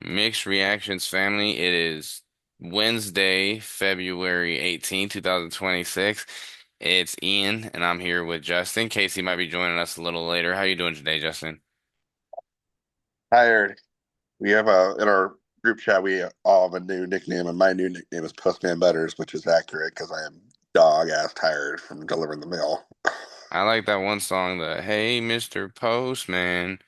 Mixed reactions, family. It is Wednesday, February 18th, 2026. It's Ian, and I'm here with Justin. Casey might be joining us a little later. How you doing today, Justin? Hired. We have in our group chat we all have a new nickname, and my new nickname is Postman Butters, which is accurate because I am dog ass tired from delivering the mail. I like that one song, the Hey Mr. Postman,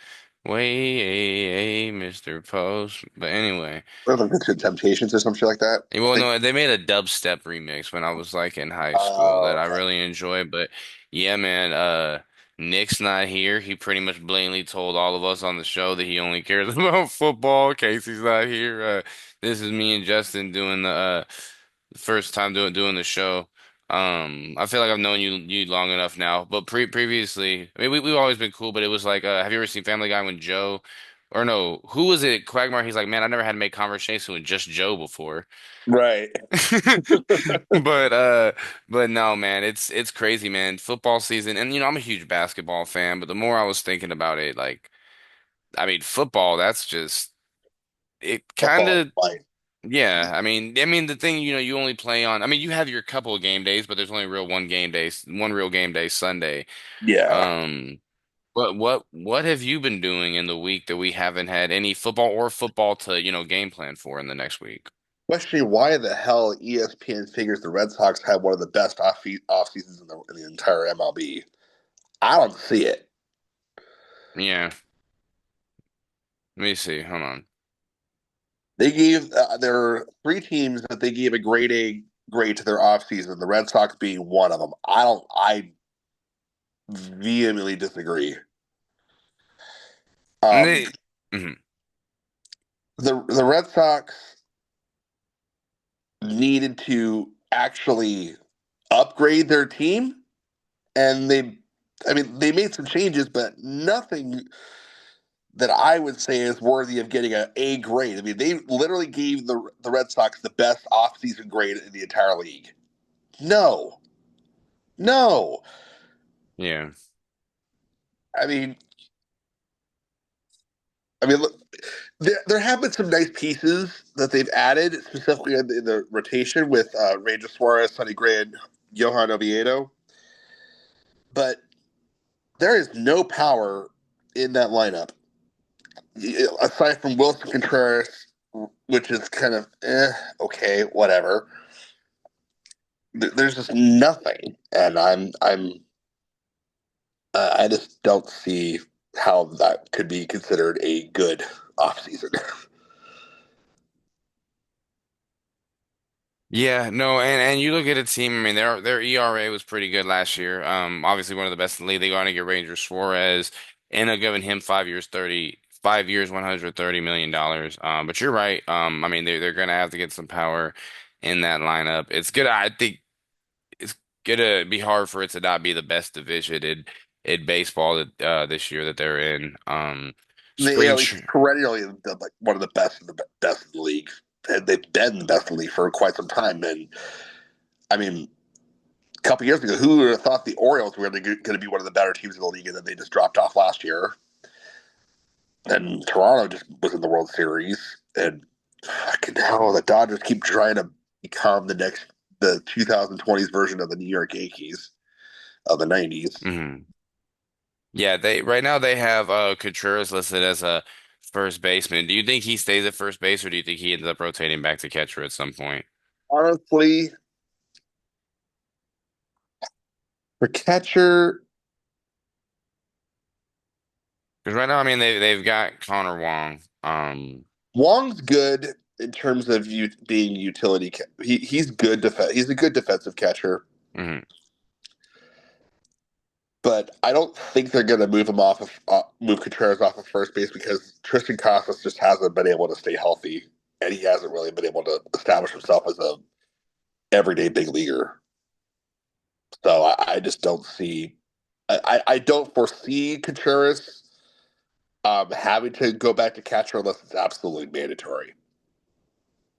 hey Mr. Post. But anyway. Or like the Temptations or some shit like that. I Well, think. no, they made a dubstep remix when I was like in high school Oh, that I okay. really enjoyed. But yeah, man, Nick's not here. He pretty much blatantly told all of us on the show that he only cares about football. Casey's not here. This is me and Justin doing the first time doing the show. I feel like I've known you long enough now, but previously, I mean, we've always been cool. But it was like, have you ever seen Family Guy when Joe, or no, who was it? Quagmire. He's like, man, I never had to make conversation with just Joe before. Right. But but no, man, it's crazy, man. Football season, and I'm a huge basketball fan, but the more I was thinking about it, like, I mean, football, that's just it kind Football is of. life. Yeah, I mean the thing, you only play on. I mean, you have your couple of game days, but there's only real one real game day Sunday. Yeah. Um, what have you been doing in the week that we haven't had any football to, game plan for in the next week? Questioning why the hell ESPN figures the Red Sox had one of the best off seasons in the entire MLB. I don't see it. Yeah, let me see. Hold on. They gave there are three teams that they gave a grade A grade to their offseason, the Red Sox being one of them. I vehemently disagree. Um, They, mhm. the Red Sox needed to actually upgrade their team, and they made some changes, but nothing that I would say is worthy of getting an A grade. I mean, they literally gave the Red Sox the best offseason grade in the entire league. No, no. Yeah. I mean, look, there have been some nice pieces that they've added, specifically in the rotation with Ranger Suarez, Sonny Gray, and Johan Oviedo. But there is no power in that lineup aside from Wilson Contreras, which is kind of okay, whatever. There's just nothing, and I just don't see how that could be considered a good offseason. Yeah, no, and you look at a team, I mean their ERA was pretty good last year. Obviously one of the best in the league. They going to get Ranger Suarez and they're giving him 5 years, 5 years, $130 million. But you're right. I mean they're gonna have to get some power in that lineup. I think it's gonna be hard for it to not be the best division in baseball that this year that they're in. The Spring AL tr East is perennially like one of the best in the league, and they've been the best in the league for quite some time. And I mean, a couple years ago, who would have thought the Orioles were going to be one of the better teams in the league, and then they just dropped off last year. And Toronto just was in the World Series, and fucking hell, the Dodgers keep trying to become the 2020s version of the New York Yankees of the 90s. Mhm. Yeah, they right now they have Contreras listed as a first baseman. Do you think he stays at first base, or do you think he ends up rotating back to catcher at some point? Honestly, for catcher, Because right now, I mean, they've got Connor Wong. Wong's good in terms of being utility. He's good. He's a good defensive catcher, Mhm. but I don't think they're going to move Contreras off of first base because Tristan Casas just hasn't been able to stay healthy, and he hasn't really been able to establish himself as a everyday big leaguer. So I just don't see. I don't foresee Contreras having to go back to catcher unless it's absolutely mandatory.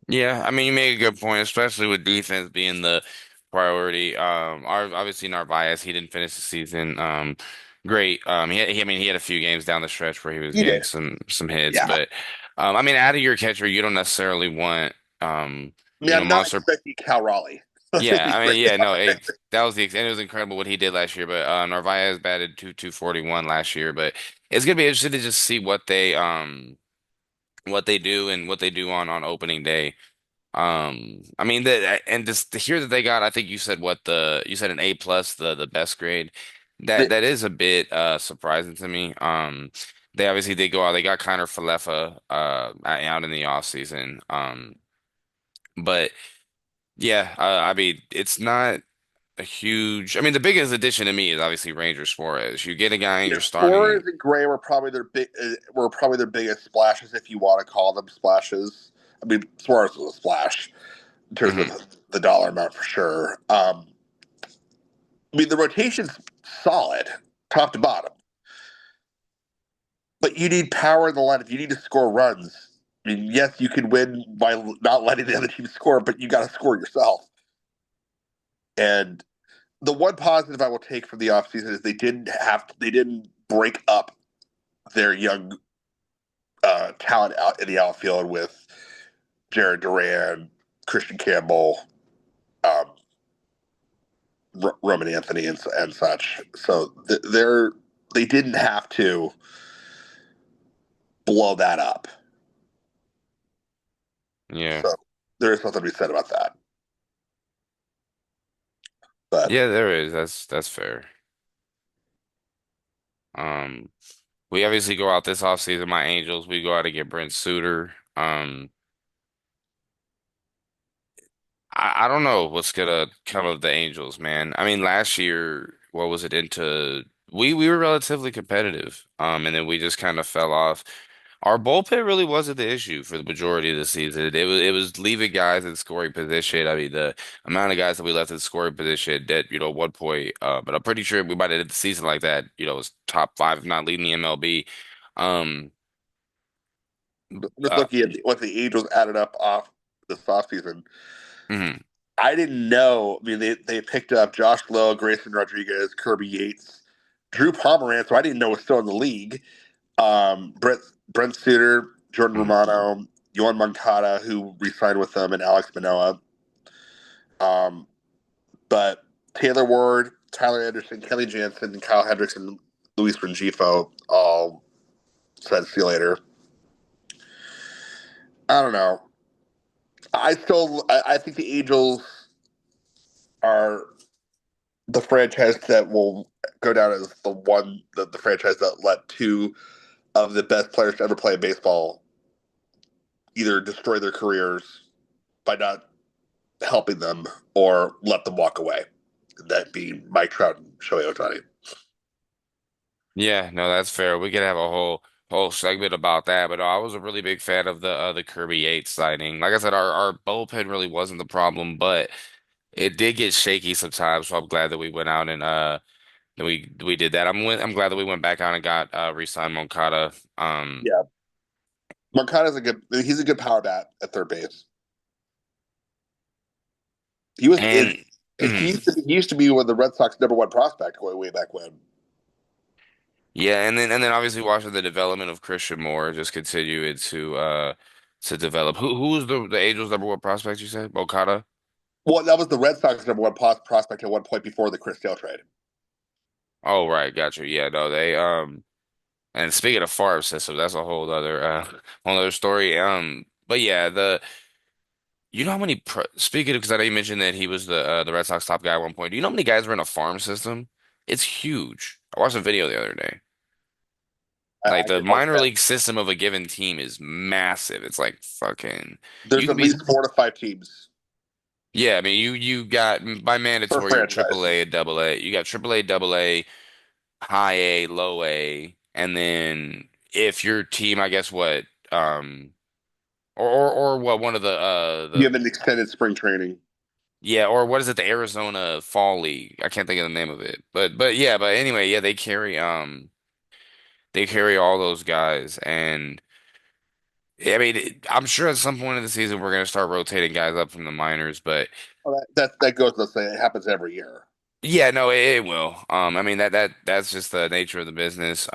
Yeah, I mean, you make a good point, especially with defense being the priority. Obviously Narvaez, he didn't finish the season. Great. I mean, he had a few games down the stretch where he was He getting did. some hits, Yeah. but I mean, out of your catcher, you don't necessarily want, um, I mean, I'm not monster. expecting Cal Raleigh. Let's Yeah, be I straight. mean, yeah, no, that was and it was incredible what he did last year. But Narvaez batted 241 last year. But it's gonna be interesting to just see what they do and what they do on opening day. I mean that and just to hear that they got, I think you said you said an A plus, the best grade. That is a bit surprising to me. They obviously did go out. They got Connor Falefa out in the off season. But yeah, I mean it's not a huge. I mean the biggest addition to me is obviously Ranger Suarez. You get a guy and Yeah, you're Suarez starting. and Gray were probably their biggest splashes, if you want to call them splashes. I mean, Suarez was a splash in terms of Mhm. the dollar amount for sure. I mean, the rotation's solid, top to bottom, but you need power in the lineup. You need to score runs. I mean, yes, you can win by not letting the other team score, but you got to score yourself. And the one positive I will take from the offseason is they didn't break up their young talent out in the outfield with Jared Duran, Christian Campbell, um, Roman Anthony, and such. So they didn't have to blow that up. Yeah. So there is something to be said about that. But Yeah, there is. That's fair. Um, we obviously go out this offseason, my Angels, we go out to get Brent Suter. I don't know what's gonna come of the Angels, man. I mean, last year, what was it into? We were relatively competitive, and then we just kind of fell off. Our bullpen really wasn't the issue for the majority of the season. It was leaving guys in scoring position. I mean, the amount of guys that we left in scoring position at one point, but I'm pretty sure we might have ended the season like that. It was top five, if not leading the MLB. Um, just uh, looking at what the Angels added up off this offseason, mhm, I didn't know. I mean, they picked up Josh Lowe, Grayson Rodriguez, Kirby Yates, Drew Pomeranz, who I didn't know was still in the league. Brent Suter, Jordan mhm. Romano, Yohan Moncada, who re-signed with them, and Alex Manoah. Um, but Taylor Ward, Tyler Anderson, Kelly Jansen, Kyle Hendrickson, Luis Rengifo all said see you later. I don't know. I think the Angels are the franchise that will go down as the franchise that let two of the best players to ever play baseball either destroy their careers by not helping them or let them walk away. That being Mike Trout and Shohei Ohtani. Yeah, no, that's fair. We could have a whole segment about that, but I was a really big fan of the Kirby Yates signing. Like I said, our bullpen really wasn't the problem, but it did get shaky sometimes. So I'm glad that we went out and that we did that. I'm glad that we went back out and got re-signed Moncada. Yeah, Moncada's he's a good power bat at third base. He was And mhm. he used to be one of the Red Sox number one prospect going way back when. Yeah, and then obviously watching the development of Christian Moore just continue it to develop. Who was the Angels number one prospect you said? Moncada? Well, that was the Red Sox number one prospect at one point before the Chris Sale trade. Oh right, got you. Yeah, no, they and speaking of farm system, that's a whole other story. But yeah, the you know how many speaking of because I know you mentioned that he was the Red Sox top guy at one point. Do you know how many guys were in a farm system? It's huge. I watched a video the other day. Like I the did like minor that. league system of a given team is massive. It's like fucking you There's could at be least 4 to 5 teams yeah, I mean you got by per mandatory your triple franchise. A and double A. You got triple A, double A, high A, low A, and then if your team, I guess what or what one of You the have an extended spring training. yeah, or what is it, the Arizona Fall League? I can't think of the name of it. But yeah, but anyway, yeah, they carry all those guys and I mean I'm sure at some point in the season we're gonna start rotating guys up from the minors, but Well, that goes to say it happens every year. yeah, no, it will. I mean that's just the nature of the business.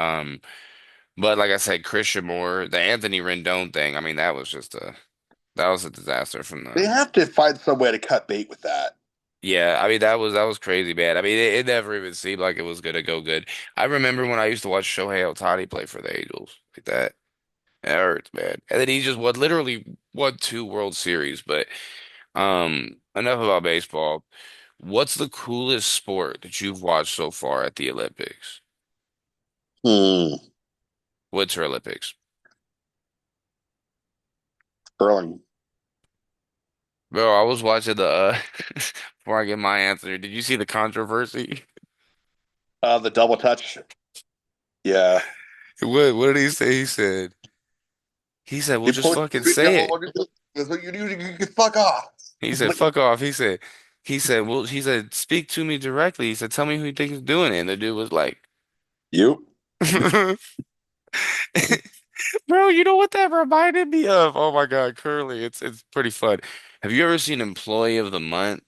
But like I said, Christian Moore, the Anthony Rendon thing, I mean, that was a disaster from They the have to find some way to cut bait with that. yeah, I mean that was crazy bad. I mean it never even seemed like it was gonna go good. I remember when I used to watch Shohei Ohtani play for the Angels like that. It hurts, man. And then he just won literally won two World Series. But enough about baseball. What's the coolest sport that you've watched so far at the Olympics? Hmm. Winter Olympics. Curling. Bro, I was watching the before I get my answer. Did you see the controversy? The double touch. Yeah. What did he say? He said, well He just pushed. fucking Yeah, say well, it. that's what you do. You can fuck off. He said, fuck off. He said, well, he said, speak to me directly. He said, tell me who you think is doing it. And the dude was like, You. bro, you know what that reminded me of? Oh my God, curly. It's pretty fun. Have you ever seen Employee of the Month?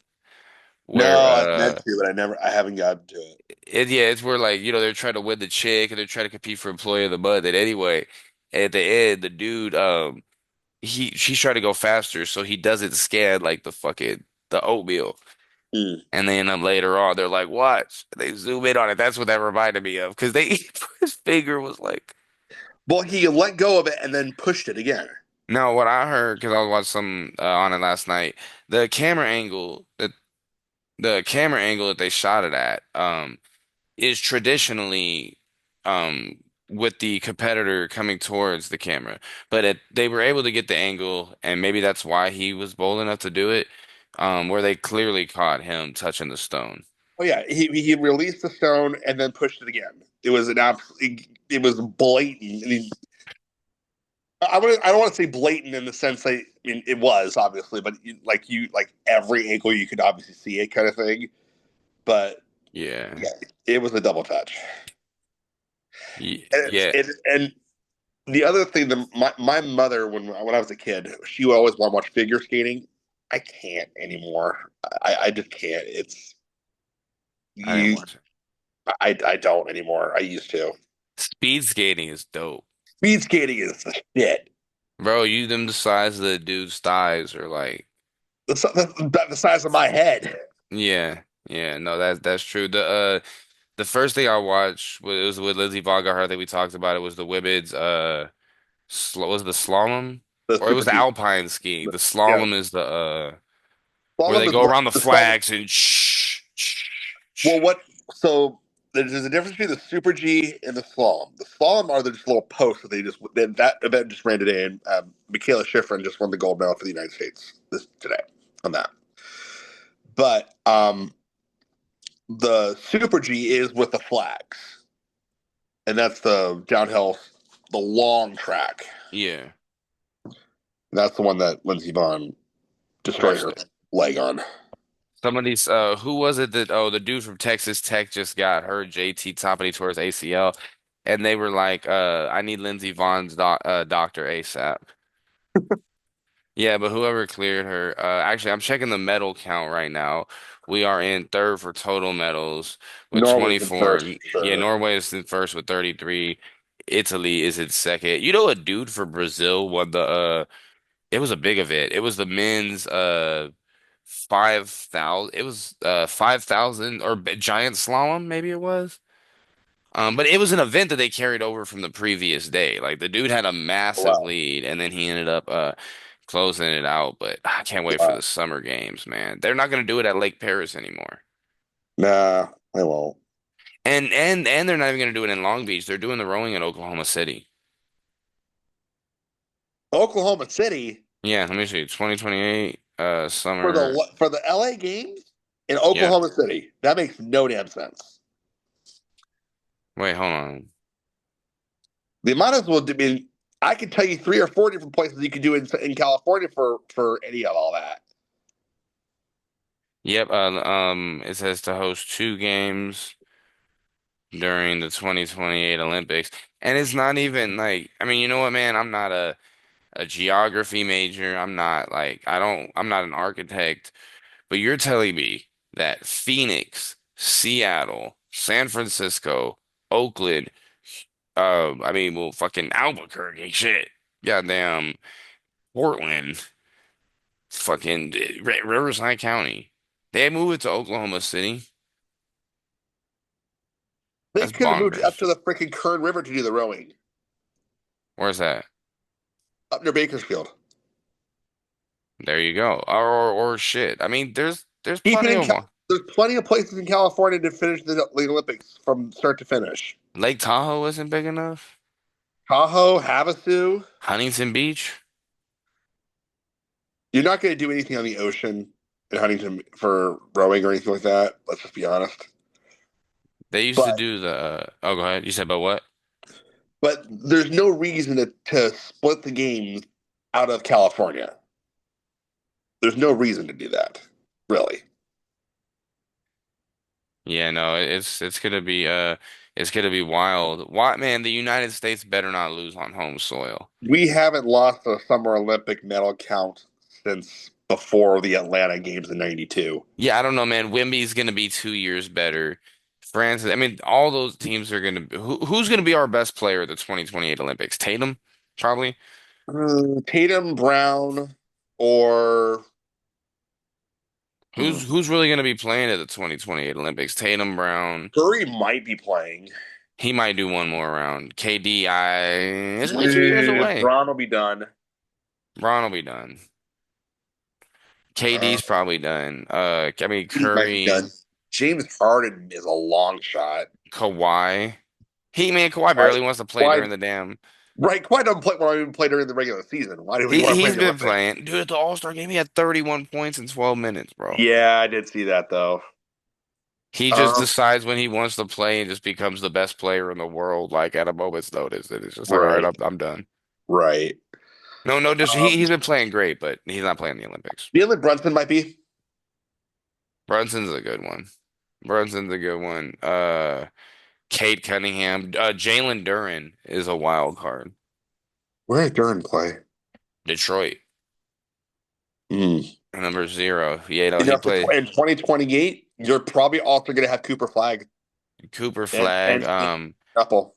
Where No, I meant to, but I haven't gotten to it. it's where like, they're trying to win the chick and they're trying to compete for Employee of the Month. And anyway, at the end, the dude she's trying to go faster, so he doesn't scan like the oatmeal. Hmm. And then later on, they're like, "Watch!" They zoom in on it. That's what that reminded me of because they his finger was like. Well, he let go of it and then pushed it again. No, what I heard because I was watching some on it last night. The camera angle that the camera angle that they shot it at is traditionally with the competitor coming towards the camera, but they were able to get the angle, and maybe that's why he was bold enough to do it. Where they clearly caught him touching the stone. Oh yeah, he released the stone and then pushed it again. It was an absolute. It was blatant. I don't want to say blatant in the sense that, I mean, it was obviously, but like every angle you could obviously see it kind of thing. But Yeah. yeah, it was a double touch. Yeah, And the other thing that my mother, when I was a kid, she would always want to watch figure skating. I can't anymore. I just can't. It's I didn't you. watch it. I don't anymore. I used to. Speed skating is dope. Speed skating is the shit. Bro, you them the size of the dude's thighs are like, The size of my head. yeah, yeah, no, that's true. The first thing I watched was with Lindsey Vonga. I think we talked about it was the women's was it the slalom The or it Super was the G. alpine skiing. The Yeah. slalom is the where Slalom they is go what around the the slalom. flags and Well, what? So there's a difference between the Super G and the slalom. The slalom are the just little posts that that event just ran today, and Michaela Schifrin just won the gold medal for the United States today on that. But the Super G is with the flags, and that's the downhill, the long track. yeah, That's the one that Lindsey Vonn destroyed crushed her it. leg on. Somebody's who was it that the dude from Texas Tech just got hurt, JT Toppany tore his ACL, and they were like I need Lindsey Vohn's doctor ASAP. Yeah, but whoever cleared her, actually I'm checking the medal count right now. We are in third for total medals with Norway's in 24. first, for Yeah, sure. Norway is in first with 33. Italy is in second. You know, a dude for Brazil won the it was a big event. It was the men's 5,000. It was 5,000 or giant slalom, maybe it was. But it was an event that they carried over from the previous day. Like the dude had a massive Wow, lead, and then he ended up closing it out. But I can't wait for wow. the summer games, man. They're not gonna do it at Lake Paris anymore, Nah, I won't. and they're not even gonna do it in Long Beach. They're doing the rowing in Oklahoma City. Oklahoma City Yeah, let me see. 2028 for summer. the LA games in Yeah. Oklahoma City. That makes no damn sense. Wait, hold on. They might as well. I mean, I could tell you three or four different places you could do in California for any of all that. Yep, it says to host two games during the 2028 Olympics. And it's not even like, I mean, you know what, man? I'm not a geography major. I'm not an architect, but you're telling me that Phoenix, Seattle, San Francisco, Oakland, I mean, well, fucking Albuquerque, shit. Goddamn Portland, fucking Riverside County. They moved it to Oklahoma City. They That's could have moved up bonkers. to the freaking Kern River to do the rowing Where's that? up near Bakersfield. There you go. Or shit. I mean, there's Keep it plenty in. of There's plenty of places in California to finish the Olympics from start to finish. Lake Tahoe isn't big enough. Tahoe, Havasu. Huntington Beach. You're not going to do anything on the ocean in Huntington for rowing or anything like that. Let's just be honest. They used to But do the. Oh, go ahead. You said about what? but there's no reason to split the games out of California. There's no reason to do that, really. Yeah, no, it's gonna be wild. Why, man? The United States better not lose on home soil. We haven't lost a Summer Olympic medal count since before the Atlanta Games in '92. Yeah, I don't know, man. Wemby's gonna be 2 years better. France, I mean, all those teams are gonna be. Who's gonna be our best player at the 2028 Olympics? Tatum, probably. Tatum, Brown, or hmm, Who's really gonna be playing at the 2028 Olympics? Tatum, Brown. Curry might be playing. He might do one more round. KD, it's only 2 years away. Braun will be done. Bron will be done. Uh, KD's probably done. I mean he might be Curry, done. James Harden is a long shot. Kawhi. Kawhi Why? barely wants to play Why? during the damn. Right? Quite doesn't play. Well, I even play during the regular season. Why do we want to play in He's the been Olympics? playing. Dude, at the All-Star game, he had 31 points in 12 minutes, bro. Yeah, I did see that though. He just Um, decides when he wants to play and just becomes the best player in the world, like at a moment's notice. And it's just like, all right, right, I'm done. right. No, no, just Um, he's been playing great, but he's not playing the Olympics. Jalen Brunson might be. Brunson's a good one. Brunson's a good one. Kate Cunningham, Jalen Duren is a wild card. Where did Duran play? Detroit, Mm. number 0. Yeah, no, You he know, played in 2028, you're probably also going to have Cooper Flag Cooper and Flag, and Apple.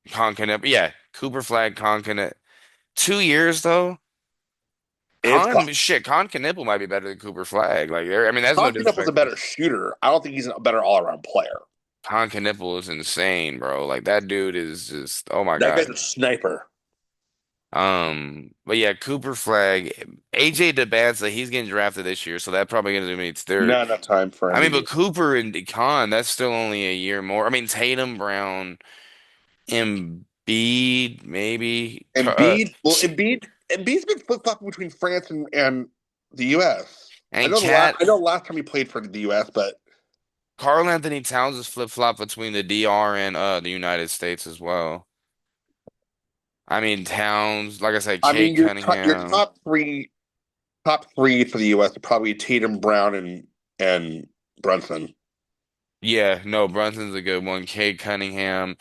Conkin, yeah, Cooper Flag, Conkin. 2 years though. It's Con Knipple might be better than Cooper Flag. Like there, I mean, that's no Colin Knupple's a disrespect. better shooter. I don't think he's a better all around player. Con Knipple is insane, bro. Like that dude is just, oh my That guy's God. a sniper. But yeah, Cooper Flag, AJ DeBanza, he's getting drafted this year, so that probably gonna mean it's third. Not enough time for I him to mean, do. but Cooper and Con, that's still only a year more. I mean, Tatum, Brown, Embiid, maybe. Embiid, well, Embiid's been flip flopping between France and the U.S. And Cat, I know last time he played for the U.S., but Karl Anthony Towns is flip-flop between the DR and the United States as well. I mean, Towns, like I said, I Kate mean your Cunningham. top three for the U.S. are probably Tatum, Brown, and Brunson. Yeah, no, Brunson's a good one. Kate Cunningham.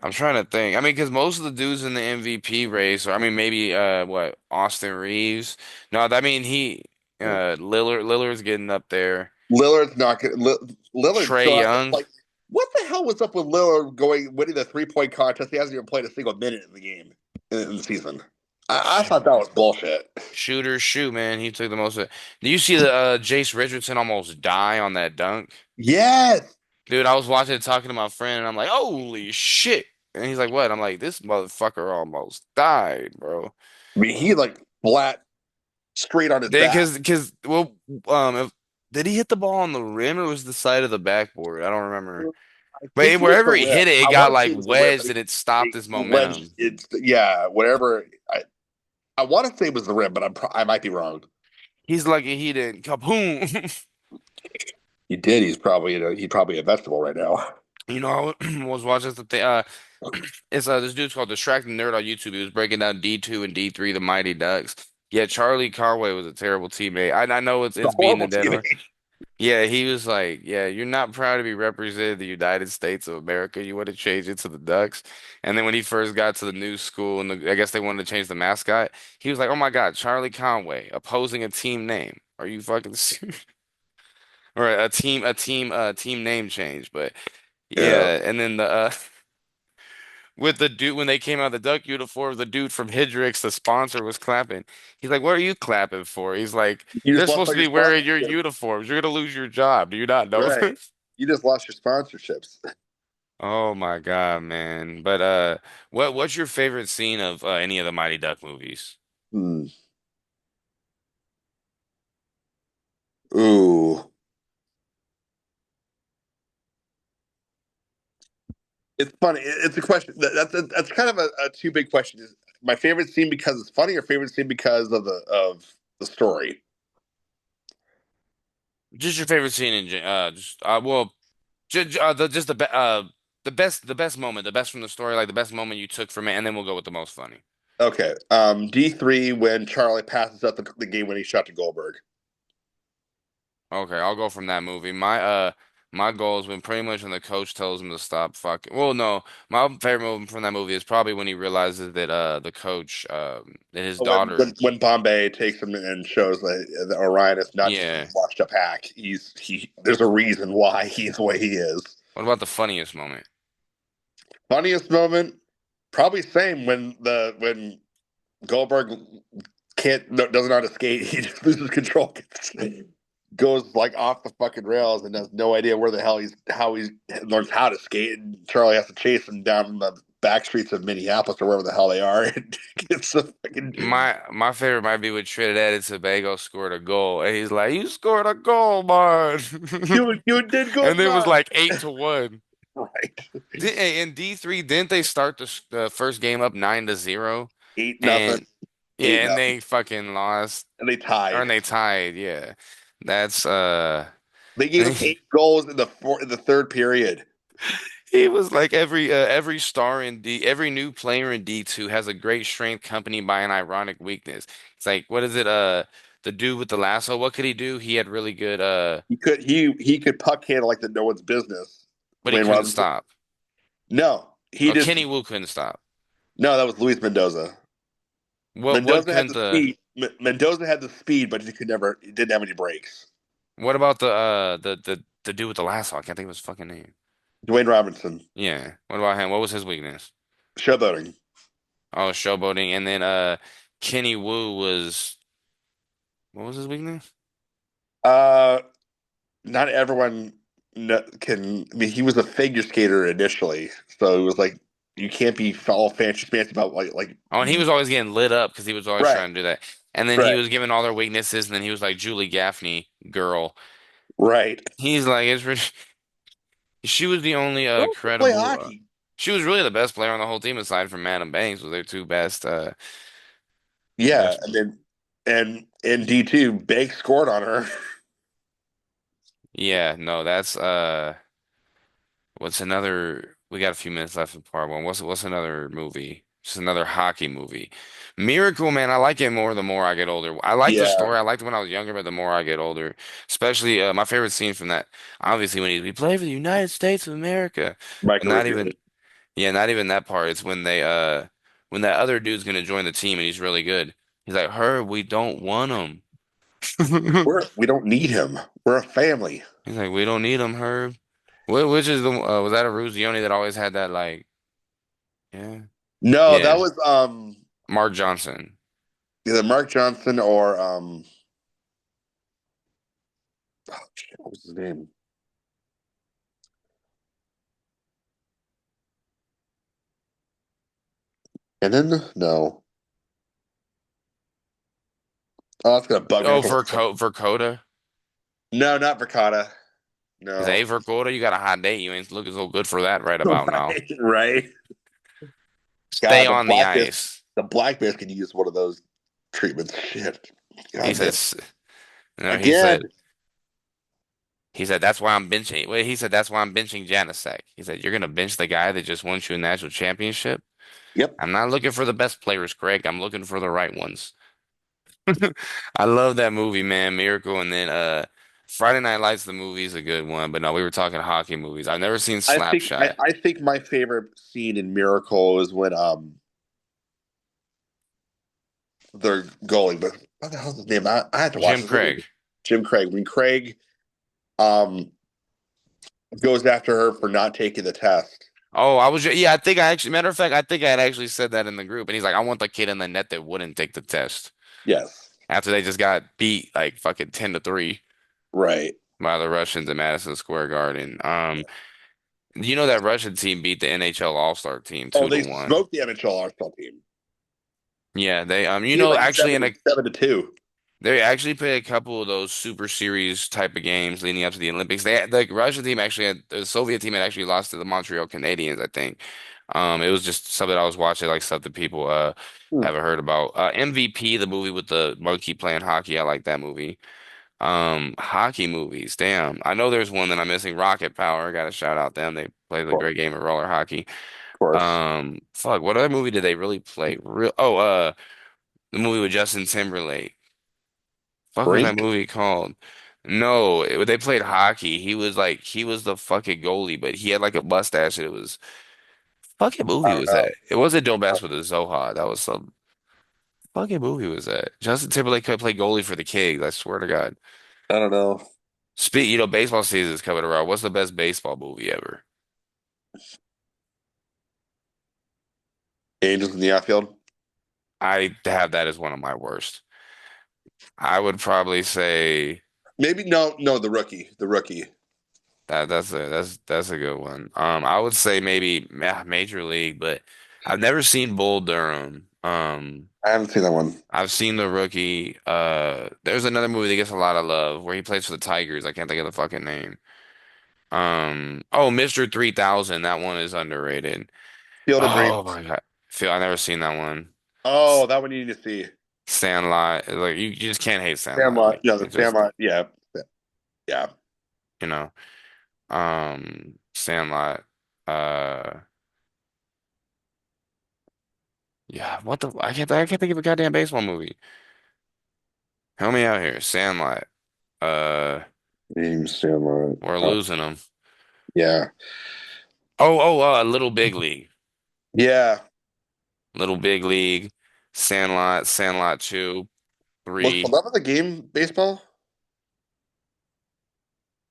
I'm trying to think. I mean, because most of the dudes in the MVP race, or I mean, maybe what Austin Reeves. No, I mean Lillard's getting up there. Lillard's not good. Lillard Trey still hasn't Young. played. What the hell was up with Lillard winning the 3 point contest? He hasn't even played a single minute in the game in the season. I Sh thought that was bullshit. Shooter, shoot, man. He took the most of it. Do you see the Jace Richardson almost die on that dunk? Yes, Dude, I was watching it talking to my friend, and I'm like, holy shit. And he's like, what? I'm like, this motherfucker almost died, bro. I mean he like flat straight on his Then, back. well, did he hit the ball on the rim or was it the side of the backboard? I don't remember. I But think it was the wherever he rim. hit it, it I got want to like say it was the rim, but wedged and it stopped it his wedged. momentum. It's yeah, whatever. I want to say it was the rim, but I might be wrong. He's lucky he didn't. Kaboom! He did. He's probably a vegetable right now. You know, I was watching something. It's this dude's called Distracting Nerd on YouTube. He was breaking down D2 and D3, the Mighty Ducks. Yeah, Charlie Conway was a terrible teammate. I know It's a it's beating the horrible dead horse. teammate. Yeah, he was like, yeah, you're not proud to be representing the United States of America. You want to change it to the Ducks. And then when he first got to the new school and I guess they wanted to change the mascot, he was like, oh my God, Charlie Conway opposing a team name. Are you fucking serious? Or team name change. But Yeah. yeah, and then with the dude when they came out of the duck uniform, the dude from Hendrix, the sponsor, was clapping. He's like, "What are you clapping for?" He's like, You "They're just lost supposed all to your be wearing your sponsorships. uniforms. You're gonna lose your job. Do you not know Right. this?" You just lost your sponsorships. Oh my God, man. But what's your favorite scene of any of the Mighty Duck movies? Hmm. Ooh. It's funny. It's a question. That's kind of a too big question. Is my favorite scene because it's funny, or favorite scene because of the story? Just your favorite scene in just well just the best moment, the best from the story, like the best moment you took from it, and then we'll go with the most funny. Okay. D3 when Charlie passes up the game-winning shot to Goldberg. Okay, I'll go from that movie. My goal is when pretty much when the coach tells him to stop fucking. Well, no, my favorite moment from that movie is probably when he realizes that the coach that his daughter. When Bombay takes him and shows that Orion is not just Yeah. a washed up hack. He. There's a reason why he's the way he is. What about the funniest moment? Funniest moment, probably same when Goldberg can't doesn't know how to skate. He just loses control, goes like off the fucking rails, and has no idea where the hell he learns how to skate. And Charlie has to chase him down the back streets of Minneapolis or wherever the hell they are, and gets the fucking. My favorite might be when Trinidad and Tobago scored a goal, and he's like, "You scored a goal, man," You did good, and it was man. like 8-1. Right, In D3, didn't they start the first game up 9-0? 8-0, And 8 yeah, and nothing, they fucking lost, and they or tied. and they tied. Yeah, that's They gave us 8 goals in the third period. he was like every star in every new player in D2 has a great strength accompanied by an ironic weakness. It's like what is it? The dude with the lasso. What could he do? He had really good He could puck handle like the no one's business. but he Dwayne couldn't Robinson. stop. No, he Oh, just Kenny Wu couldn't stop. no. That was Luis Mendoza. What Mendoza had couldn't the the speed. Mendoza had the speed, but he didn't have any brakes. what about the dude with the lasso? I can't think of his fucking name. Dwayne Robinson, Yeah. What about him? What was his weakness? showboating. Oh, showboating. And then Kenny Wu was what was his weakness? Uh, Not everyone can. I mean, he was a figure skater initially, so it was like you can't be all fancy about like. Oh, and he was always getting lit up because he was always Right, trying to do that. And then he right, was given all their weaknesses, and then he was like Julie Gaffney girl. right. He's like she was the only Don't play credible hockey. she was really the best player on the whole team aside from Madam Banks was their two best Yeah, best and then and in D2, Banks scored on her. yeah, no, that's what's another? We got a few minutes left in part one. What's another movie? Just another hockey movie. Miracle, man. I like it more the more I get older. I like the Yeah, story. I liked it when I was younger, but the more I get older, especially my favorite scene from that, obviously when we play for the United States of America, but Michael not Riccio. even yeah, not even that part. It's when that other dude's gonna join the team and he's really good. He's like, Herb, we don't want him. We don't need him. We're a family. He's like, we don't need him, Herb. Which is the was that a Ruzioni that always had that like yeah. No, that Yeah. was Mark Johnson. either Mark Johnson or oh, shit, what was his name? And then no, oh, that's gonna bug me. Oh, Vercoda. No, not Verkada. He's like, No, hey, Vercoda, you got a hot date. You ain't looking so good for that right about now. right, right. Stay God, on the ice. the black bears could use one of those treatments. Shit. He God damn. says, no, Again. he said, that's why I'm benching. Wait, he said, that's why I'm benching Janusek. He said, you're going to bench the guy that just won you a national championship? Yep. I'm not looking for the best players, Craig. I'm looking for the right ones. I love that movie, man. Miracle. And then, Friday Night Lights, the movie is a good one, but no, we were talking hockey movies. I've never seen Slapshot. I think my favorite scene in Miracle is when they're goalie, but what the hell's his name? I had to watch Jim this movie. Craig. Jim Craig. When Craig um goes after her for not taking the test. Oh, I was yeah, I think I actually matter of fact, I think I had actually said that in the group, and he's like, I want the kid in the net that wouldn't take the test Yes. after they just got beat like fucking 10-3 Right. by the Russians at Madison Square Garden. You know that Russian team beat the NHL All-Star team Oh, two to they one. smoked the NHL Arsenal team. Yeah, they you He had know like actually in a 7-2. they actually played a couple of those Super Series type of games leading up to the Olympics. The Russian team actually had the Soviet team had actually lost to the Montreal Canadiens, I think. It was just something I was watching, like stuff that people Hmm. haven't heard about. MVP, the movie with the monkey playing hockey. I like that movie. Hockey movies. Damn. I know there's one that I'm missing. Rocket Power. Got to shout out them. They played a Of great game of roller hockey. course. Fuck, what other movie did they really play? The movie with Justin Timberlake. Fuck was that Brink? movie called? No, they played hockey. He was the fucking goalie, but he had like a mustache and it was fucking I movie don't was that? know. It wasn't Don't Mess with the Zoha. That was some fucking movie was that? Justin Timberlake could play goalie for the Kings, I swear to God. I don't know. Baseball season is coming around. What's the best baseball movie ever? Angels in the outfield. I have that as one of my worst. I would probably say Maybe no, the rookie. The rookie. that's a good one. I would say maybe Major League, but I've never seen Bull Durham. I haven't seen that one. I've seen The Rookie. There's another movie that gets a lot of love where he plays for the Tigers. I can't think of the fucking name. Oh, Mr. 3000. That one is underrated. Field of Oh Dreams. my God. I never seen that one. Oh, that one you need to see. Sandlot. Like you just can't hate Sandlot. Sandlot. Like Yeah, the it just, Sandlot. Yeah, yeah. you know, Sandlot. Uh, yeah. I can't think of a goddamn baseball movie. Help me out here. Sandlot. Uh, Dreams, Sandlot. we're losing them. Yeah, Little Big League. yeah. Little Big League, Sandlot, Sandlot 2, Was the 3. love of the game baseball?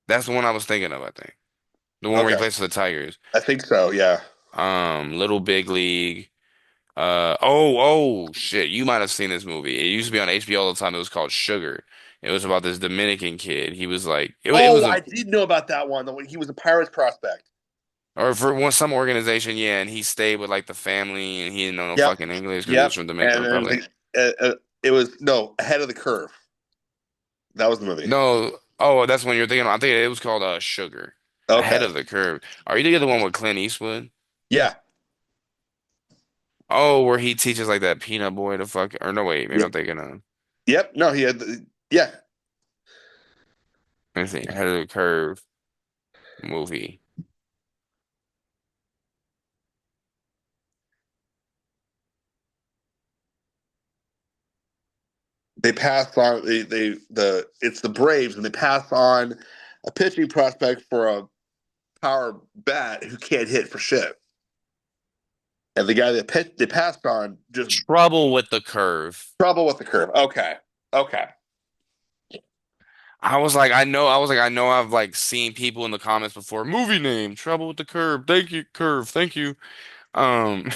That's the one I was thinking of, I think. The one where he Okay, plays for the Tigers. I think so. Yeah. Little Big League. Shit. You might have seen this movie. It used to be on HBO all the time. It was called Sugar. It was about this Dominican kid. He was like, it was Oh, a, I did know about that one. When he was a Pirates prospect. or for some organization, yeah, and he stayed with like the family and he didn't know no Yep, fucking English because he was yep. from Dominican And Republic. it was no ahead of the curve. That was the movie. No, oh, that's when you're thinking. I think it was called Sugar, Ahead Okay. of the Curve. Are you thinking of the one with Clint Eastwood? Yeah. Oh, where he teaches like that peanut boy to fuck. Or no, wait, maybe Yep. I'm thinking of. Yep. No, yeah. Let me see, Ahead of the Curve movie. They pass on it's the Braves and they pass on a pitching prospect for a power bat who can't hit for shit. And the guy they passed on just Trouble with the Curve. trouble with the curve. Okay. Okay. I know I've like seen people in the comments before. Movie name, Trouble with the Curve. Thank you, Curve. Thank you. Um,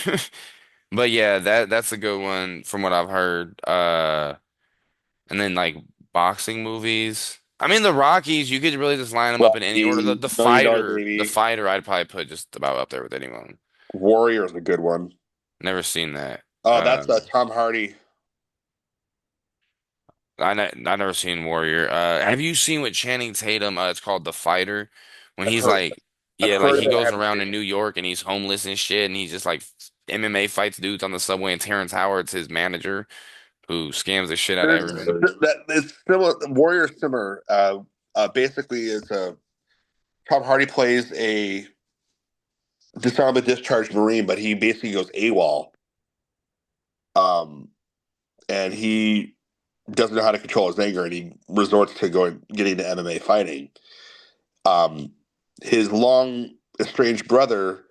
but yeah, that's a good one from what I've heard. And then like boxing movies. I mean, the Rockies, you could really just line them up in any order. Rocky, The Baby. fighter, I'd probably put just about up there with anyone. Warrior is a good one. Never seen that. Oh, that's Tom Hardy. I never seen Warrior. Have you seen with Channing Tatum? It's called The Fighter. When I've he's heard like, I've yeah, like heard he of it. I goes haven't around seen in it. New York and he's homeless and shit, and he's just like MMA fights dudes on the subway, and Terrence Howard's his manager who scams the shit out of There's everyone. that it's similar. Warrior Simmer. Basically, is a Tom Hardy plays a disarmed discharged Marine, but he basically goes AWOL. Um, and he doesn't know how to control his anger, and he resorts to getting to MMA fighting. Um, his long estranged brother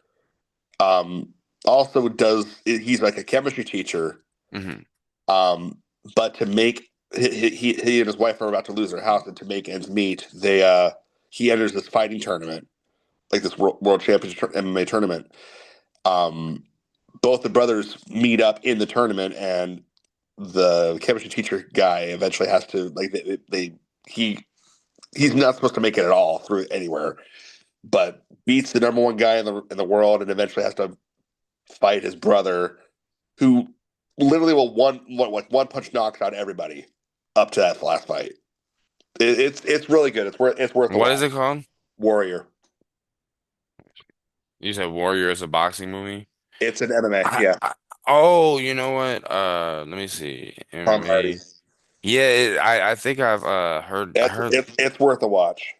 also does. He's like a chemistry teacher. Hmm. Um, but to make he and his wife are about to lose their house, and to make ends meet, he enters this fighting tournament, like this world championship MMA tournament. Um, both the brothers meet up in the tournament, and the chemistry teacher guy eventually has to like he he's not supposed to make it at all through anywhere, but beats the number one guy in the world, and eventually has to fight his brother, who literally will one punch knocks out everybody up to that last fight. It's really good. It's worth a What is watch. it called? Warrior. You said Warrior is a boxing movie? It's an MMA. I, Yeah, I oh, you know what? Let me see. Tom Hardy. MMA. Yeah, I think I've I It's heard it's worth a watch.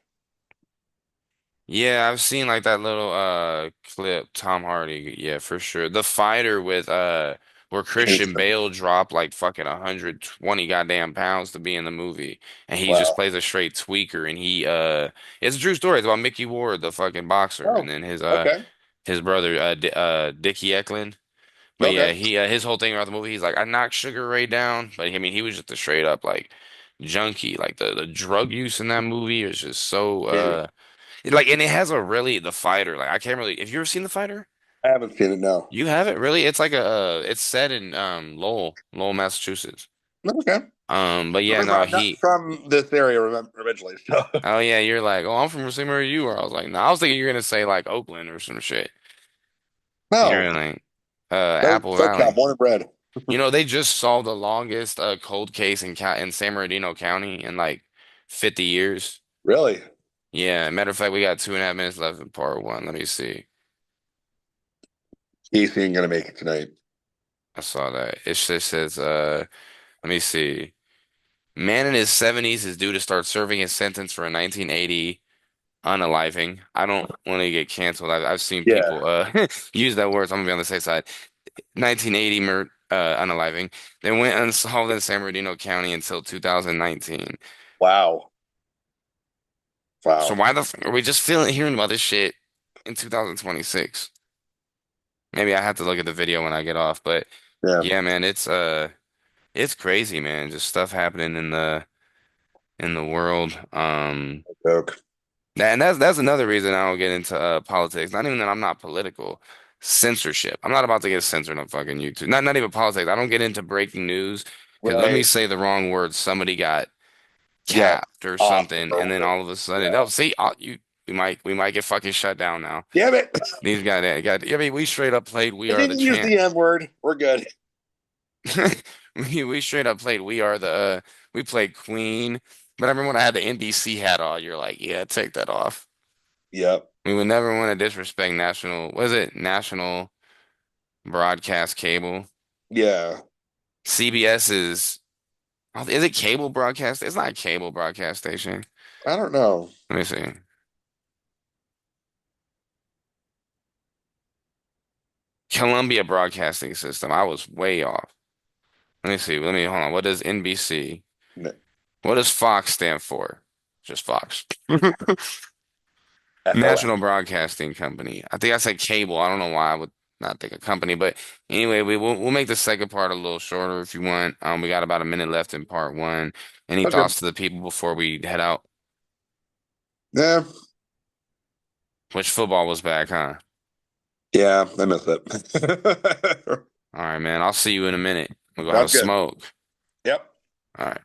yeah, I've seen like that little clip, Tom Hardy. Yeah, for sure. The fighter with where Christian Kingston. Bale dropped like fucking 120 goddamn pounds to be in the movie, and he just Wow. plays a straight tweaker, and he it's a true story. It's about Mickey Ward, the fucking boxer, and Oh, then okay. his brother Dickie Eklund. But Okay. yeah, he his whole thing about the movie, he's like, I knocked Sugar Ray down, but I mean, he was just a straight up like junkie. Like the drug use in that movie is just so Dude, like, and it has a really the fighter. Like, I can't really. Have you ever seen the fighter? I haven't seen it. No. You haven't really? It's like a it's set in Lowell, Massachusetts. Okay. But yeah, Remember, no, I'm not he. from this area originally, so Oh yeah, you're like, oh, I'm from the same area you are. I was like, no, I was thinking you're gonna say like Oakland or some shit. no. You're like, No, Apple SoCal, Valley. born and bred. You know, they just solved the longest cold case in San Bernardino County in like 50 years. Really? Yeah, matter of fact, we got 2.5 minutes left in part one. Let me see. Casey ain't gonna make it tonight. I saw that. It just says, let me see. Man in his 70s is due to start serving his sentence for a 1980 unaliving. I don't want to get canceled. I've seen Yeah. people use that word, so I'm gonna be on the safe side. 1980 mur unaliving. They went unsolved in San Bernardino County until 2019. Wow. So Wow. why the f are we just feeling hearing about this shit in 2026? Maybe I have to look at the video when I get off, but Yeah. yeah, man, it's crazy, man. Just stuff happening in the world. Joke. And that's another reason I don't get into politics. Not even that I'm not political. Censorship. I'm not about to get censored on fucking YouTube. Not even politics. I don't get into breaking news because let me Right. say the wrong word. Somebody got Yeah. capped or Off something, or and then whatever. all of a sudden, Yeah. oh, see, we might get fucking shut down now. Damn it. These guys got. I mean, we straight up played "We I Are the didn't use the Champ." M word. We're good. We straight up played "We Are the." We played Queen, but I remember when I had the NBC hat on. You're like, yeah, take that off. Yep. We would never want to disrespect national. Was it national broadcast cable? Yeah. CBS is it cable broadcast? It's not a cable broadcast station. I don't know. Let me see. Columbia Broadcasting System. I was way off. Let me see. Let me hold on. What does NBC? What does Fox stand for? Just Fox. FOX. National Broadcasting Company. I think I said cable. I don't know why I would not think a company, but anyway, we'll make the second part a little shorter if you want. We got about a minute left in part one. Any Okay. thoughts to the people before we head out? Yeah. Which football was back, huh? Yeah. I missed it. All right, man. I'll see you in a minute. We'll go have a Sounds good. smoke. Yep. All right.